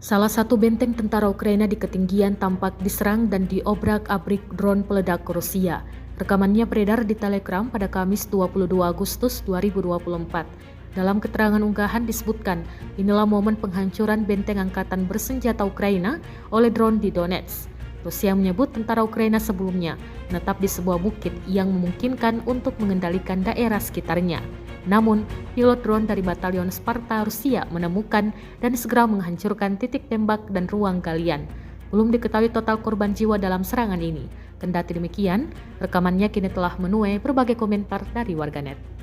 Salah satu benteng tentara Ukraina di ketinggian tampak diserang dan diobrak-abrik drone peledak Rusia. Rekamannya beredar di Telegram pada Kamis 22 Agustus 2024. Dalam keterangan unggahan disebutkan, inilah momen penghancuran benteng angkatan bersenjata Ukraina oleh drone di Donetsk. Rusia menyebut tentara Ukraina sebelumnya menetap di sebuah bukit yang memungkinkan untuk mengendalikan daerah sekitarnya. Namun, pilot drone dari Batalion Sparta Rusia menemukan dan segera menghancurkan titik tembak dan ruang galian. Belum diketahui total korban jiwa dalam serangan ini. Kendati demikian, rekamannya kini telah menuai berbagai komentar dari warganet.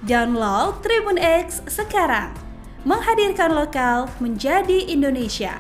Download Tribun X sekarang, menghadirkan lokal menjadi Indonesia.